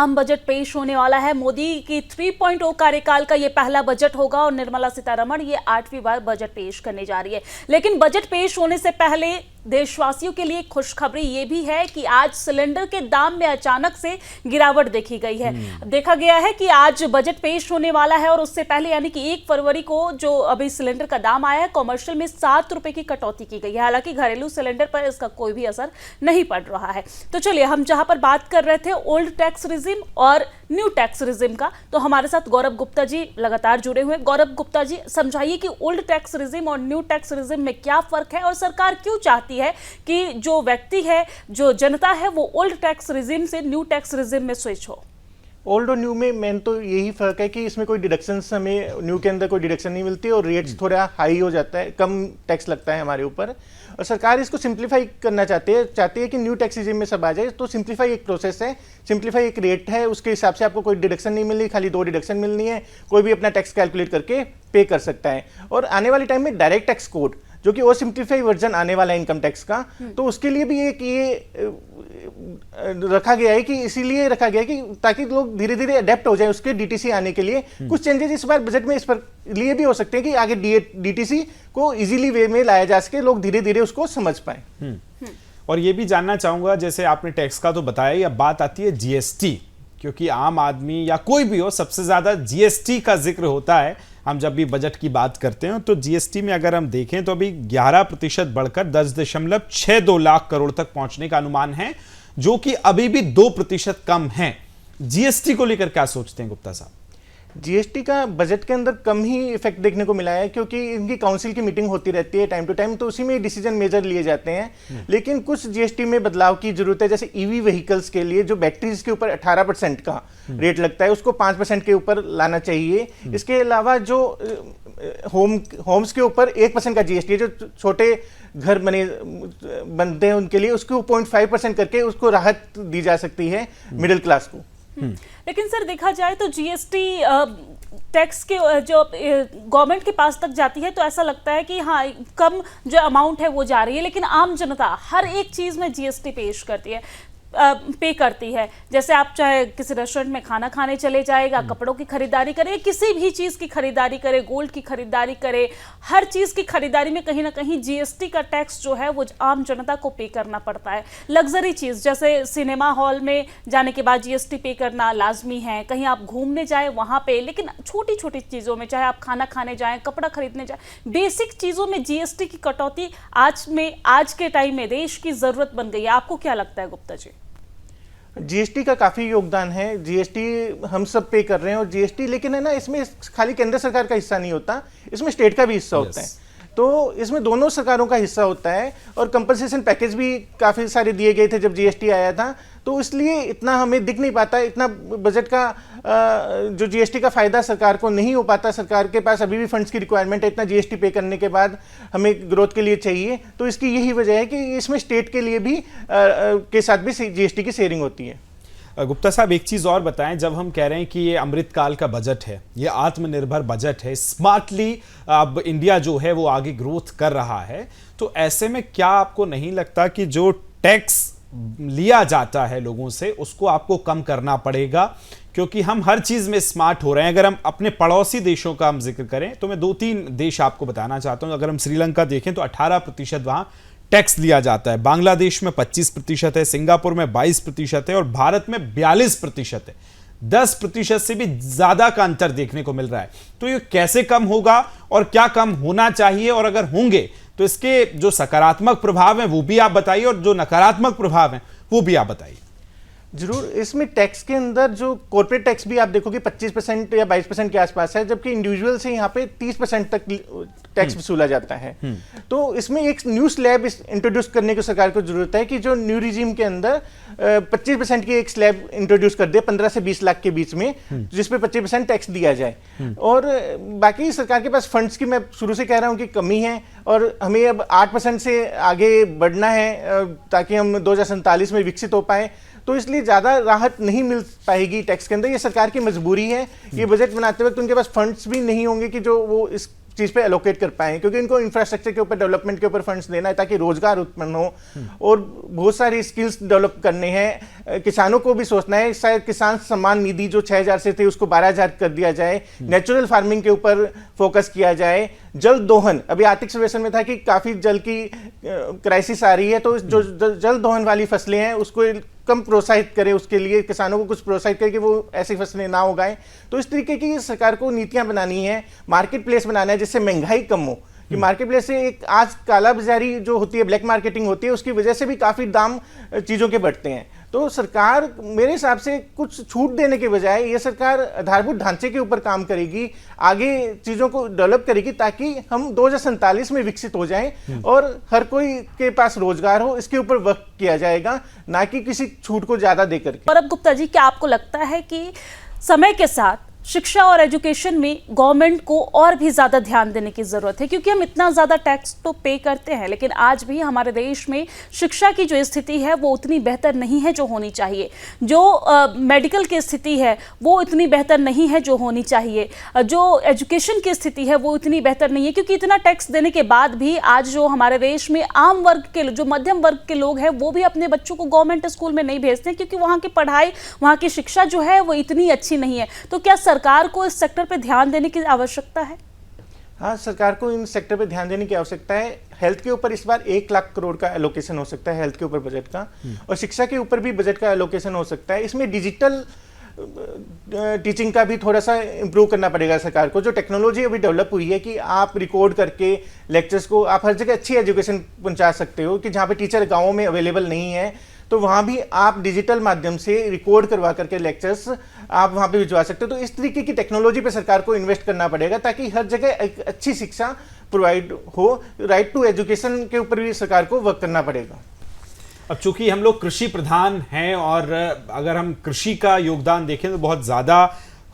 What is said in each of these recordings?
आम बजट पेश होने वाला है। मोदी की 3.0 कार्यकाल का ये पहला बजट होगा और निर्मला सीतारमण ये 8वीं बार बजट पेश करने जा रही है। लेकिन बजट पेश होने से पहले देशवासियों के लिए खुशखबरी ये भी है कि आज सिलेंडर के दाम में अचानक से गिरावट देखी गई है। देखा गया है कि आज बजट पेश होने वाला है और उससे पहले यानी कि 1 फरवरी को जो अभी सिलेंडर का दाम आया है, कॉमर्शियल में 7 रुपए की कटौती की गई है। हालांकि घरेलू सिलेंडर पर इसका कोई भी असर नहीं पड़ रहा है। तो चलिए, हम जहां पर बात कर रहे थे ओल्ड टैक्स रिजिम और न्यू टैक्स रिजिम का, तो हमारे साथ गौरव गुप्ता जी लगातार जुड़े हुए। गौरव गुप्ता जी, समझाइए कि ओल्ड टैक्स रिजिम और न्यू टैक्स रिजिम में क्या फर्क है और सरकार क्यों चाहती है कि जो व्यक्ति है, जो जनता है, वो ओल्ड टैक्स रिजिम से न्यू टैक्स रिजिम में स्विच हो। ओल्ड और न्यू में मेन तो यही फर्क है कि इसमें कोई डिडक्शन, हमें न्यू के अंदर कोई डिडक्शन नहीं मिलती और रेट्स थोड़ा हाई हो जाता है, कम टैक्स लगता है हमारे ऊपर। और सरकार इसको सिंप्लीफाई करना चाहती है कि न्यू टैक्स रिजिम में सब आ जाए। तो सिंप्लीफाई एक प्रोसेस है, सिंप्लीफाई एक रेट है, उसके हिसाब से आपको कोई डिडक्शन नहीं मिलनी, खाली 2 डिडक्शन मिलनी है। कोई भी अपना टैक्स कैलकुलेट करके पे कर सकता है। और आने वाले टाइम में डायरेक्ट टैक्स कोड, जो कि और सिंप्लीफाई वर्जन आने वाला है इनकम टैक्स का, तो उसके लिए भी एक ये रखा गया है कि इसीलिए रखा गया है कि ताकि लोग धीरे धीरे अडेप्ट हो जाए उसके डीटीसी आने के लिए। कुछ चेंजेस इस बार बजट में इस पर लिए भी हो सकते हैं कि आगे डीटीसी को इजीली वे में लाया जा सके, लोग धीरे धीरे उसको समझ पाए। और ये भी जानना चाहूंगा, जैसे आपने टैक्स का तो बताया, अब बात आती है जीएसटी, क्योंकि आम आदमी या कोई भी हो, सबसे ज्यादा जीएसटी का जिक्र होता है। हम जब भी बजट की बात करते हैं तो जीएसटी में अगर हम देखें तो अभी 11% बढ़कर 10.62 लाख करोड़ तक पहुंचने का अनुमान है, जो कि अभी भी 2% कम है। जीएसटी को लेकर क्या सोचते हैं गुप्ता साहब? जीएसटी का बजट के अंदर कम ही इफेक्ट देखने को मिला है, क्योंकि इनकी काउंसिल की मीटिंग होती रहती है टाइम टू टाइम, तो उसी में डिसीजन मेजर लिए जाते हैं। लेकिन कुछ जीएसटी में बदलाव की जरूरत है। जैसे ईवी व्हीकल्स के लिए जो बैटरीज के ऊपर 18% का रेट लगता है, उसको 5% के ऊपर लाना चाहिए। इसके अलावा जो होम्स के ऊपर 1% का जीएसटी है, जो छोटे घर बनते हैं उनके लिए, उसको 0.5% करके उसको राहत दी जा सकती है मिडिल क्लास को। लेकिन सर, देखा जाए तो जीएसटी टैक्स के जो गवर्नमेंट के पास तक जाती है तो ऐसा लगता है कि हाँ, कम जो अमाउंट है वो जा रही है, लेकिन आम जनता हर एक चीज में जीएसटी पे करती है। जैसे आप चाहे किसी रेस्टोरेंट में खाना खाने चले जाएगा, कपड़ों की खरीदारी करे, किसी भी चीज की खरीदारी करे, गोल्ड की खरीदारी करे, हर चीज की खरीदारी में कहीं ना कहीं जीएसटी का टैक्स जो है वो आम जनता को पे करना पड़ता है। लग्जरी चीज जैसे सिनेमा हॉल में जाने के बाद जीएसटी पे करना लाजमी है, कहीं आप घूमने जाए वहां पे, लेकिन छोटी छोटी चीजों में, चाहे आप खाना खाने जाएं, कपड़ा खरीदने जाएं, बेसिक चीजों में जीएसटी की कटौती आज के टाइम में देश की जरूरत बन गई है। आपको क्या लगता है गुप्ता जी? जीएसटी का काफी योगदान है, जीएसटी हम सब पे कर रहे हैं। और जीएसटी, लेकिन है ना, इसमें खाली केंद्र सरकार का हिस्सा नहीं होता, इसमें स्टेट का भी हिस्सा होता है। तो इसमें दोनों सरकारों का हिस्सा होता है। और कंपनसेशन पैकेज भी काफी सारे दिए गए थे जब जीएसटी आया था, तो इसलिए इतना हमें दिख नहीं पाता, इतना बजट का जो जीएसटी का फायदा सरकार को नहीं हो पाता। सरकार के पास अभी भी फंड्स की रिक्वायरमेंट है, इतना जीएसटी पे करने के बाद हमें ग्रोथ के लिए चाहिए। तो इसकी यही वजह है कि इसमें स्टेट के लिए भी के साथ भी जीएसटी की शेयरिंग होती है। गुप्ता साहब, एक चीज और बताएं, जब हम कह रहे हैं कि ये अमृतकाल का बजट है, ये आत्मनिर्भर बजट है, स्मार्टली अब इंडिया जो है वो आगे ग्रोथ कर रहा है, तो ऐसे में क्या आपको नहीं लगता कि जो टैक्स लिया जाता है लोगों से उसको आपको कम करना पड़ेगा? क्योंकि हम हर चीज में स्मार्ट हो रहे हैं। अगर हम अपने पड़ोसी देशों का हम जिक्र करें तो मैं 2-3 देश आपको बताना चाहता हूं। अगर हम श्रीलंका देखें तो 18% वहां टैक्स लिया जाता है, बांग्लादेश में 25% है, सिंगापुर में 22% है और भारत में 42% है। 10% से भी ज्यादा का अंतर देखने को मिल रहा है। तो ये कैसे कम होगा और क्या कम होना चाहिए, और अगर होंगे तो इसके जो सकारात्मक प्रभाव हैं वो भी आप बताइए और जो नकारात्मक प्रभाव हैं वो भी आप बताइए। जरूर। इसमें टैक्स के अंदर जो कॉर्पोरेट टैक्स भी आप देखोगे 25% या 22% के आसपास है, जबकि इंडिविजुअल से यहाँ पे 30% तक टैक्स वसूला जाता है। तो इसमें एक न्यू स्लैब इंट्रोड्यूस करने की सरकार को जरूरत है कि जो न्यू रिजीम के अंदर 25% की एक स्लैब इंट्रोड्यूस कर दे 15 से 20 लाख के बीच में, जिसपे 25% टैक्स दिया जाए। और बाकी सरकार के पास फंड्स की, मैं शुरू से कह रहा हूँ कि कमी है और हमें अब 8% से आगे बढ़ना है ताकि हम 2047 में विकसित हो पाए। तो इसलिए ज़्यादा राहत नहीं मिल पाएगी टैक्स के अंदर, ये सरकार की मजबूरी है। ये बजट बनाते वक्त उनके पास फंड्स भी नहीं होंगे कि जो वो इस चीज़ पे एलोकेट कर पाएं, क्योंकि इनको इंफ्रास्ट्रक्चर के ऊपर, डेवलपमेंट के ऊपर फंड्स देना है ताकि रोजगार उत्पन्न हो और बहुत सारी स्किल्स डेवलप करने हैं। किसानों को भी सोचना है, शायद किसान सम्मान निधि जो 6,000 से थे उसको 12,000 कर दिया जाए, नेचुरल फार्मिंग के ऊपर फोकस किया जाए, जल दोहन, अभी आर्थिक सर्वेक्षण में था कि काफ़ी जल की क्राइसिस आ रही है, तो जो जल दोहन वाली फसलें हैं उसको कम प्रोत्साहित करें, उसके लिए किसानों को कुछ प्रोत्साहित करें कि वो ऐसी फसलें ना उगाएं। तो इस तरीके की सरकार को नीतियां बनानी है, मार्केट प्लेस बनाना है जिससे महंगाई कम हो, कि मार्केट प्लेस से एक आज काला बाजारी जो होती है, ब्लैक मार्केटिंग होती है, उसकी वजह से भी काफ़ी दाम चीज़ों के बढ़ते हैं। तो सरकार मेरे हिसाब से कुछ छूट देने के बजाय ये सरकार आधारभूत ढांचे के ऊपर काम करेगी, आगे चीज़ों को डेवलप करेगी ताकि हम 2047 में विकसित हो जाएं और हर कोई के पास रोजगार हो, इसके ऊपर वर्क किया जाएगा, ना कि किसी छूट को ज़्यादा दे करके। और अब गुप्ता जी, क्या आपको लगता है कि समय के साथ शिक्षा और एजुकेशन में गवर्नमेंट को और भी ज़्यादा ध्यान देने की ज़रूरत है? क्योंकि हम इतना ज़्यादा टैक्स तो पे करते हैं, लेकिन आज भी हमारे देश में शिक्षा की जो स्थिति है वो उतनी बेहतर नहीं है जो होनी चाहिए। जो मेडिकल की स्थिति है वो इतनी बेहतर नहीं है जो होनी चाहिए। जो एजुकेशन की स्थिति है वो इतनी बेहतर नहीं है, क्योंकि इतना टैक्स देने के बाद भी आज जो हमारे देश में आम वर्ग के, जो मध्यम वर्ग के लोग हैं, वो भी अपने बच्चों को गवर्नमेंट स्कूल में नहीं भेजते, क्योंकि वहाँ की पढ़ाई, वहाँ की शिक्षा जो है वो इतनी अच्छी नहीं है। तो क्या सरकार को इस सेक्टर पे ध्यान देने की आवश्यकता है? हाँ, सरकार को इन सेक्टर पे ध्यान देने की आवश्यकता है। हेल्थ के ऊपर इस बार 1 लाख करोड़ का एलोकेशन हो सकता है, हेल्थ के ऊपर बजट का, और शिक्षा के ऊपर भी बजट का एलोकेशन हो सकता है। इसमें डिजिटल टीचिंग का भी थोड़ा सा इम्प्रूव करना पड़ेगा सरकार को। जो टेक्नोलॉजी अभी डेवलप हुई है कि आप रिकॉर्ड करके लेक्चर्स को आप हर जगह अच्छी एजुकेशन पहुंचा सकते हो, कि जहाँ पे टीचर गाँवों में अवेलेबल नहीं है तो वहाँ भी आप डिजिटल माध्यम से रिकॉर्ड करवा करके लेक्चर्स आप वहाँ पे भिजवा सकते हो। तो इस तरीके की टेक्नोलॉजी पे सरकार को इन्वेस्ट करना पड़ेगा ताकि हर जगह एक अच्छी शिक्षा प्रोवाइड हो। राइट टू एजुकेशन के ऊपर भी सरकार को वर्क करना पड़ेगा। अब चूंकि हम लोग कृषि प्रधान हैं और अगर हम कृषि का योगदान देखें तो बहुत ज़्यादा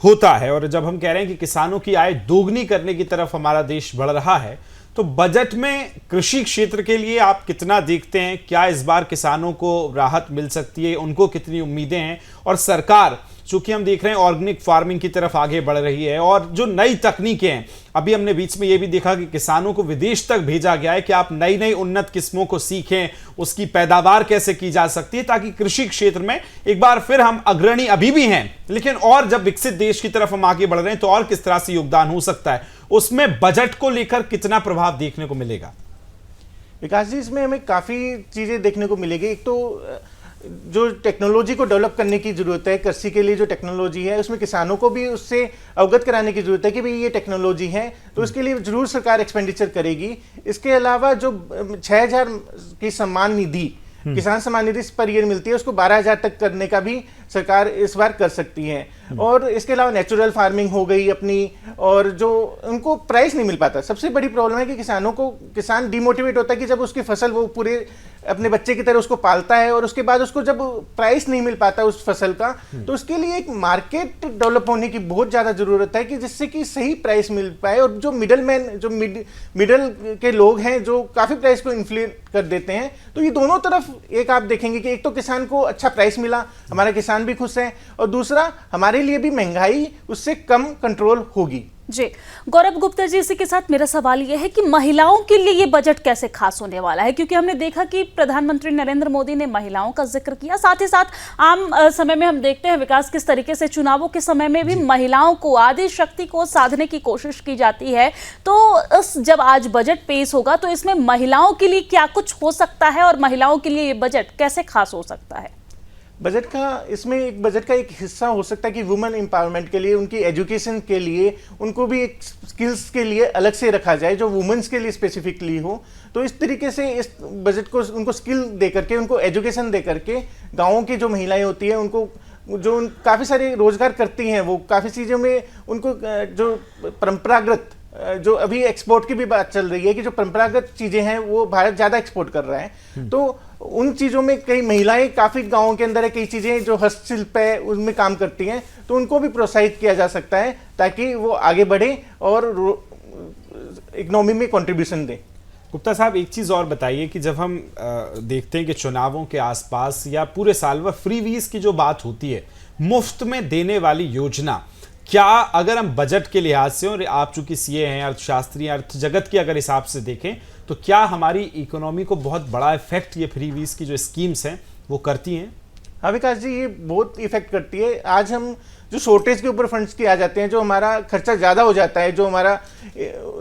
होता है, और जब हम कह रहे हैं कि किसानों की आय दोगुनी करने की तरफ हमारा देश बढ़ रहा है, तो बजट में कृषि क्षेत्र के लिए आप कितना देखते हैं? क्या इस बार किसानों को राहत मिल सकती है? उनको कितनी उम्मीदें हैं? और सरकार, चूंकि हम देख रहे हैं ऑर्गेनिक फार्मिंग की तरफ आगे बढ़ रही है, और जो नई तकनीकें हैं, अभी हमने बीच में ये भी देखा कि किसानों को विदेश तक भेजा गया है कि आप नई नई उन्नत किस्मों को सीखें, उसकी पैदावार कैसे की जा सकती है, ताकि कृषि क्षेत्र में एक बार फिर हम अग्रणी अभी भी हैं, लेकिन और जब विकसित देश की तरफ हम आगे बढ़ रहे हैं तो और किस तरह से योगदान हो सकता है, उसमें बजट को लेकर कितना प्रभाव देखने को मिलेगा? विकास जी, इसमें हमें काफ़ी चीज़ें देखने को मिलेगी। एक तो जो टेक्नोलॉजी को डेवलप करने की ज़रूरत है, कृषि के लिए जो टेक्नोलॉजी है उसमें किसानों को भी उससे अवगत कराने की ज़रूरत है कि भाई ये टेक्नोलॉजी है, तो उसके लिए ज़रूर सरकार एक्सपेंडिचर करेगी। इसके अलावा जो 6,000 की सम्मान निधि, किसान सम्मान निधि पर ईयर मिलती है, उसको 12,000 तक करने का भी सरकार इस बार कर सकती है। और इसके अलावा नेचुरल फार्मिंग हो गई अपनी, और जो उनको प्राइस नहीं मिल पाता, सबसे बड़ी प्रॉब्लम है कि किसान डिमोटिवेट होता है कि जब उसकी फसल वो पूरे अपने बच्चे की तरह उसको पालता है और उसके बाद उसको जब प्राइस नहीं मिल पाता उस फसल का, तो उसके लिए एक मार्केट डेवलप होने की बहुत ज़्यादा ज़रूरत है कि जिससे कि सही प्राइस मिल पाए। और जो मिडल मैन, जो मिडल के लोग हैं जो काफ़ी प्राइस को इन्फ्लुएंस कर देते हैं, तो ये दोनों तरफ एक आप देखेंगे कि एक तो किसान को अच्छा प्राइस मिला, हमारा किसान भी खुश है, और दूसरा हमारे लिए भी महंगाई उससे कम कंट्रोल होगी। जी गौरव गुप्ता जी, इसी के साथ मेरा सवाल यह है कि महिलाओं के लिए ये बजट कैसे खास होने वाला है? क्योंकि हमने देखा कि प्रधानमंत्री नरेंद्र मोदी ने महिलाओं का जिक्र किया, साथ ही साथ आम समय में हम देखते हैं विकास किस तरीके से चुनावों के समय में भी महिलाओं को, आदि शक्ति को साधने की कोशिश की जाती है। तो जब आज बजट पेश होगा तो इसमें महिलाओं के लिए क्या कुछ हो सकता है, और महिलाओं के लिए ये बजट कैसे खास हो सकता है? बजट का, इसमें एक बजट का एक हिस्सा हो सकता है कि वुमेन एम्पावरमेंट के लिए, उनकी एजुकेशन के लिए, उनको भी एक स्किल्स के लिए अलग से रखा जाए जो वुमेन्स के लिए स्पेसिफिकली हो। तो इस तरीके से इस बजट को उनको स्किल दे करके, उनको एजुकेशन दे करके, गाँवों की जो महिलाएं होती हैं उनको जो काफ़ी सारे रोजगार करती हैं, वो काफ़ी चीज़ों में उनको जो परंपरागत, जो अभी एक्सपोर्ट की भी बात चल रही है कि जो परंपरागत चीज़ें हैं वो भारत ज़्यादा एक्सपोर्ट कर रहा है, तो उन चीज़ों में कई महिलाएं काफ़ी गाँवों के अंदर है, कई चीज़ें जो हस्तशिल्प है उनमें काम करती हैं, तो उनको भी प्रोत्साहित किया जा सकता है ताकि वो आगे बढ़े और इकोनॉमी में कंट्रीब्यूशन दें। गुप्ता साहब, एक चीज़ और बताइए कि जब हम देखते हैं कि चुनावों के आसपास या पूरे साल वह फ्री वीज की जो बात होती है, मुफ्त में देने वाली योजना, क्या अगर हम बजट के लिहाज से, और आप चूंकि सीए हैं, अर्थशास्त्री, अर्थ जगत के अगर हिसाब से देखें, तो क्या हमारी इकोनॉमी को बहुत बड़ा इफेक्ट ये फ्री वीज की जो स्कीम्स हैं वो करती हैं? हाँ विकास जी, ये बहुत इफेक्ट करती है। आज हम जो शॉर्टेज के ऊपर फंड्स किए आ जाते हैं, जो हमारा खर्चा ज़्यादा हो जाता है, जो हमारा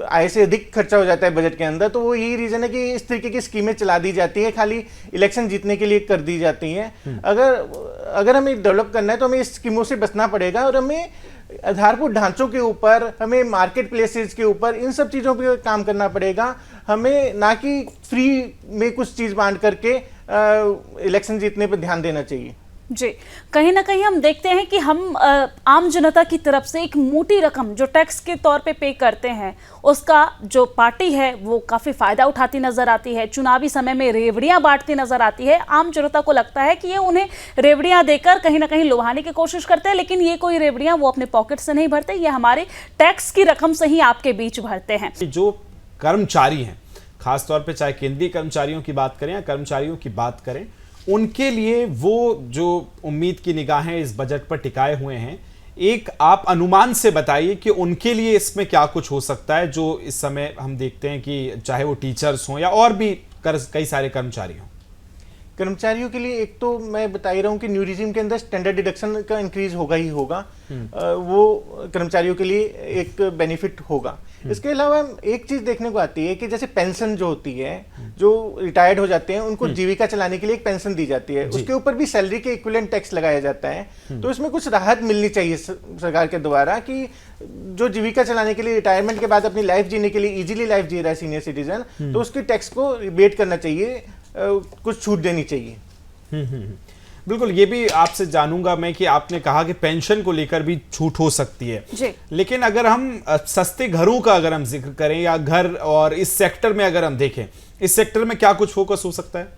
आय से अधिक खर्चा हो जाता है बजट के अंदर, तो वो यही रीज़न है कि इस तरीके की स्कीमें चला दी जाती है, खाली इलेक्शन जीतने के लिए कर दी जाती हैं। अगर हमें डेवलप करना है तो हमें इस स्कीमों से बचना पड़ेगा, और हमें आधारभूत ढांचों के ऊपर, हमें मार्केट प्लेसेस के ऊपर, इन सब चीज़ों पर काम करना पड़ेगा। हमें ना कि फ्री में कुछ चीज़ बांट करके इलेक्शन जीतने पर ध्यान देना चाहिए। जी, कहीं ना कहीं हम देखते हैं कि हम आम जनता की तरफ से एक मोटी रकम जो टैक्स के तौर पे करते हैं, उसका जो पार्टी है वो काफ़ी फ़ायदा उठाती नज़र आती है। चुनावी समय में रेवड़ियां बांटती नज़र आती है। आम जनता को लगता है कि ये उन्हें रेवड़ियां देकर कहीं ना कहीं लुभाने की कोशिश करते हैं, लेकिन ये कोई रेवड़ियां वो अपने पॉकेट से नहीं भरते, ये हमारे टैक्स की रकम से ही आपके बीच भरते हैं। जो कर्मचारी हैं, खासतौर पर चाहे केंद्रीय कर्मचारियों की बात करें या कर्मचारियों की बात करें, उनके लिए वो जो उम्मीद की निगाहें इस बजट पर टिकाए हुए हैं, एक आप अनुमान से बताइए कि उनके लिए इसमें क्या कुछ हो सकता है, जो इस समय हम देखते हैं कि चाहे वो टीचर्स हों या और भी कई सारे कर्मचारी हों। कर्मचारियों के लिए एक तो मैं बता ही रहा हूँ कि न्यू रिजीम के अंदर स्टैंडर्ड डिडक्शन का इंक्रीज होगा ही होगा, वो कर्मचारियों के लिए एक बेनिफिट होगा। इसके अलावा एक चीज देखने को आती है कि जैसे पेंशन जो होती है, जो रिटायर्ड हो जाते हैं उनको जीविका चलाने के लिए एक पेंशन दी जाती है, उसके ऊपर भी सैलरी के इक्विवेलेंट टैक्स लगाया जाता है। तो इसमें कुछ राहत मिलनी चाहिए सरकार के द्वारा कि जो जीविका चलाने के लिए रिटायरमेंट के बाद अपनी लाइफ जीने के लिए इजीली लाइफ जी रहा है सीनियर सिटीजन, तो उसके टैक्स को रिबेट करना चाहिए, कुछ छूट देनी चाहिए। बिल्कुल, ये भी आपसे जानूंगा मैं कि आपने कहा कि पेंशन को लेकर भी छूट हो सकती है जी। लेकिन अगर हम सस्ते घरों का अगर हम जिक्र करें या घर और इस सेक्टर में अगर हम देखें, इस सेक्टर में क्या कुछ फोकस हो सकता है?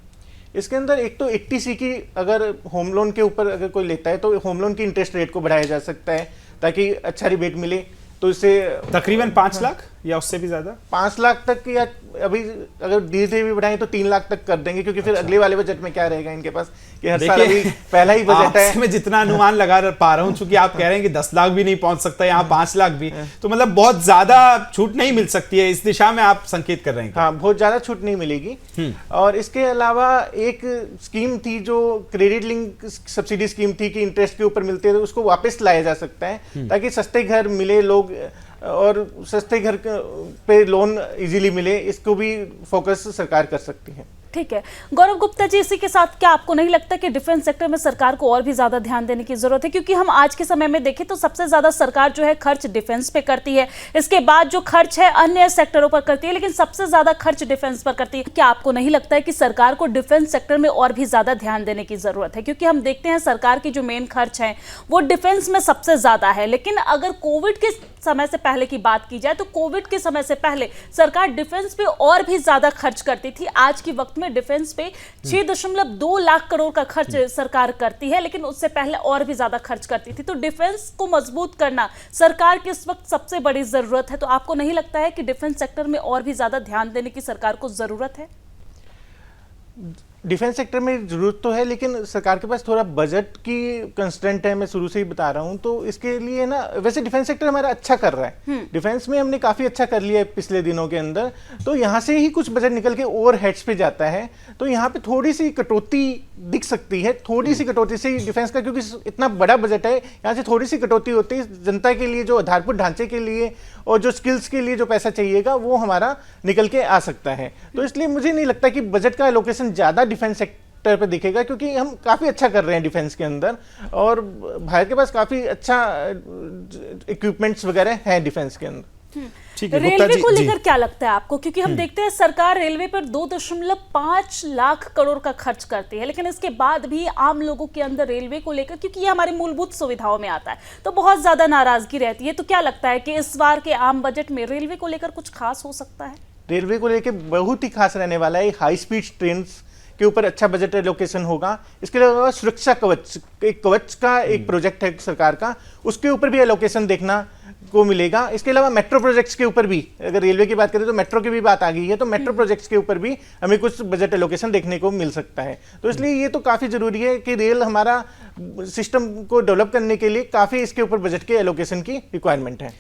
इसके अंदर एक तो 80C की अगर होम लोन के ऊपर अगर कोई लेता है तो होम लोन की इंटरेस्ट रेट को बढ़ाया जा सकता है ताकि अच्छा रिबेट मिले। तो इससे तकरीबन 5 लाख या उससे भी ज्यादा 5 लाख तक, या अभी अगर धीरे धीरे भी बढ़ाएं तो 3 लाख तक कर देंगे, क्योंकि फिर अगले वाले बजट में क्या रहेगा इनके पास कि हर साल अभी पहला ही बजट है। मैं जितना अनुमान लगा पा रहा हूं, चूंकि आप कह रहे हैं कि 10 लाख भी नहीं पहुंच सकता, यहाँ 5 लाख भी, तो मतलब बहुत ज्यादा छूट नहीं मिल सकती है। इस दिशा में आप संकेत कर रहे हैं? हाँ, बहुत ज्यादा छूट नहीं मिलेगी। और इसके अलावा एक स्कीम थी जो क्रेडिट लिंक सब्सिडी स्कीम थी कि इंटरेस्ट के ऊपर मिलते थे, उसको वापस लाया जा सकता है ताकि सस्ते घर मिले लोग और सस्ते घर पे लोन इजीली मिले। इसको भी फोकस सरकार कर सकती है। ठीक है गौरव गुप्ता जी, इसी के साथ क्या आपको नहीं लगता कि डिफेंस सेक्टर में सरकार को और भी ज्यादा ध्यान देने की जरूरत है? क्योंकि हम आज के समय में देखें तो सबसे ज्यादा सरकार जो है खर्च डिफेंस पे करती है, इसके बाद जो खर्च है अन्य सेक्टरों पर करती है, लेकिन सबसे ज्यादा खर्च डिफेंस पर करती है। क्या आपको नहीं लगता है कि सरकार को डिफेंस सेक्टर में और भी ज्यादा ध्यान देने की जरूरत है? क्योंकि हम देखते हैं सरकार की जो मेन खर्च है वो डिफेंस में सबसे ज्यादा है, लेकिन अगर कोविड के समय से पहले की बात की जाए तो कोविड के समय से पहले सरकार डिफेंस पे और भी ज्यादा खर्च करती थी। आज के वक्त में डिफेंस पे 6.2 लाख करोड़ का खर्च सरकार करती है, लेकिन उससे पहले और भी ज्यादा खर्च करती थी। तो डिफेंस को मजबूत करना सरकार की इस वक्त सबसे बड़ी जरूरत है। तो आपको नहीं लगता है कि डिफेंस सेक्टर में और भी ज्यादा ध्यान देने की सरकार को जरूरत है? डिफेंस सेक्टर में जरूरत तो है, लेकिन सरकार के पास थोड़ा बजट की कंस्ट्रेंट है, मैं शुरू से ही बता रहा हूं। तो इसके लिए ना, वैसे डिफेंस सेक्टर हमारा अच्छा कर रहा है, डिफेंस में हमने काफी अच्छा कर लिया है पिछले दिनों के अंदर। तो यहाँ से ही कुछ बजट निकल के ओवर हेड्स पे जाता है, तो यहाँ पे थोड़ी सी कटौती दिख सकती है, थोड़ी सी कटौती से डिफेंस का, क्योंकि इतना बड़ा बजट है, यहाँ से थोड़ी सी कटौती होती है। जनता के लिए जो आधारभूत ढांचे के लिए और जो स्किल्स के लिए जो पैसा चाहिएगा वो हमारा निकल के आ सकता है। तो इसलिए मुझे नहीं लगता कि बजट का एलोकेशन ज्यादा डिफेंस सेक्टर पे दिखेगा, क्योंकि हम काफी अच्छा कर रहे हैं डिफेंस के अंदर और भारत के पास काफी अच्छा इक्विपमेंट्स वगैरह हैं डिफेंस के अंदर। रेलवे को लेकर क्या लगता है आपको? क्योंकि हम देखते हैं सरकार रेलवे पर 2.5 लाख करोड़ का खर्च करती है, लेकिन इसके बाद भी आम लोगों के अंदर रेलवे को लेकर, क्योंकि ये हमारी मूलभूत सुविधाओं में आता है, तो बहुत ज्यादा नाराजगी रहती है। तो क्या लगता है कि इस बार के आम बजट में रेलवे को लेकर कुछ खास हो सकता है? रेलवे को लेकर बहुत ही खास रहने वाला है। हाई स्पीड ट्रेन के ऊपर अच्छा बजट एलोकेशन होगा। इसके अलावा सुरक्षा कवच, एक कवच का एक प्रोजेक्ट है सरकार का, उसके ऊपर भी एलोकेशन देखना को मिलेगा। इसके अलावा मेट्रो प्रोजेक्ट्स के ऊपर भी, अगर रेलवे की बात करें तो मेट्रो की भी बात आ गई है, तो मेट्रो प्रोजेक्ट्स के ऊपर भी हमें कुछ बजट एलोकेशन देखने को मिल सकता है। तो इसलिए ये तो काफ़ी ज़रूरी है कि रेल हमारा सिस्टम को डेवलप करने के लिए काफ़ी इसके ऊपर बजट के एलोकेशन की रिक्वायरमेंट है।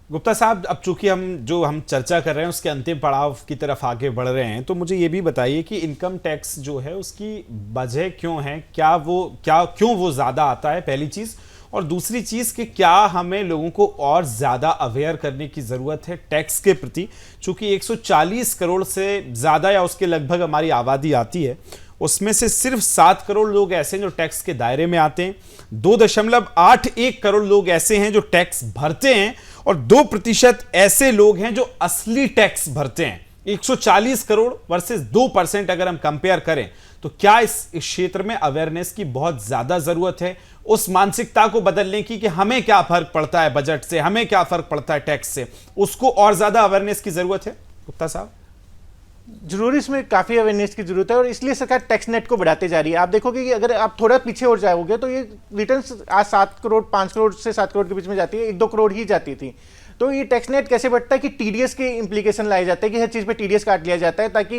गुप्ता साहब, अब चूंकि हम चर्चा कर रहे हैं उसके अंतिम पड़ाव की तरफ आगे बढ़ रहे हैं, तो मुझे ये भी बताइए कि इनकम टैक्स जो है उसकी वजह क्यों है, क्यों वो ज्यादा आता है, पहली चीज। और दूसरी चीज कि क्या हमें लोगों को और ज्यादा अवेयर करने की जरूरत है टैक्स के प्रति, चूंकि 140 करोड़ से ज्यादा या उसके लगभग हमारी आबादी आती है, उसमें से सिर्फ 7 करोड़ लोग ऐसे हैं जो टैक्स के दायरे में आते हैं, 2.81 करोड़ लोग ऐसे हैं जो टैक्स भरते हैं, और 2% ऐसे लोग हैं जो असली टैक्स भरते हैं। 140 करोड़ वर्सेस 2% अगर हम कंपेयर करें, तो क्या इस क्षेत्र में अवेयरनेस की बहुत ज्यादा जरूरत है, उस मानसिकता को बदलने की कि हमें क्या फर्क पड़ता है बजट से, हमें क्या फर्क पड़ता है टैक्स से, उसको और ज्यादा अवेयरनेस की जरूरत है गुप्ता साहब? जरूर इसमें काफ़ी अवेयरनेस की जरूरत है, और इसलिए सरकार टैक्स नेट को बढ़ाते जा रही है। आप देखोगे कि अगर आप थोड़ा पीछे हो जाओगे तो ये रिटर्न्स आज 7 करोड़ 5 करोड़ से 7 करोड़ के बीच में जाती है, 1-2 करोड़ ही जाती थी। तो ये टैक्स नेट कैसे बढ़ता है कि टीडीएस के इंप्लीकेशन लाए जाते हैं कि हर चीज़ पे टीडीएस काट लिया जाता है ताकि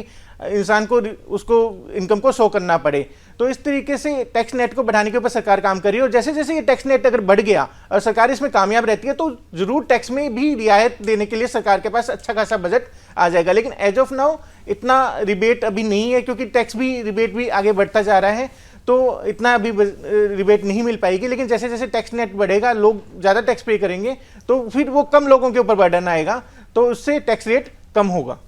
इंसान को उसको इनकम को शो करना पड़े। तो इस तरीके से टैक्स नेट को बढ़ाने के ऊपर सरकार काम कर रही है, और जैसे जैसे ये टैक्स नेट अगर बढ़ गया और सरकार इसमें कामयाब रहती है तो जरूर टैक्स में भी रियायत देने के लिए सरकार के पास अच्छा खासा बजट आ जाएगा। लेकिन एज ऑफ नाउ इतना रिबेट अभी नहीं है, क्योंकि टैक्स भी रिबेट भी आगे बढ़ता जा रहा है, तो इतना अभी रिबेट नहीं मिल पाएगी। लेकिन जैसे जैसे टैक्स नेट बढ़ेगा, लोग ज़्यादा टैक्स पे करेंगे, तो फिर वो कम लोगों के ऊपर बर्डन आएगा, तो उससे टैक्स रेट कम होगा।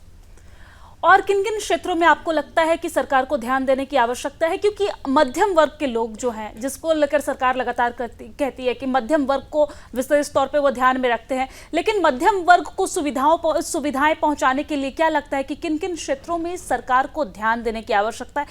और किन किन क्षेत्रों में आपको लगता है कि सरकार को ध्यान देने की आवश्यकता है, क्योंकि मध्यम वर्ग के लोग जो हैं, जिसको लेकर सरकार लगातार कहती है कि मध्यम वर्ग को विशेष तौर पे वो ध्यान में रखते हैं, लेकिन मध्यम वर्ग को सुविधाएं पहुंचाने के लिए क्या लगता है कि किन किन क्षेत्रों में सरकार को ध्यान देने की आवश्यकता है,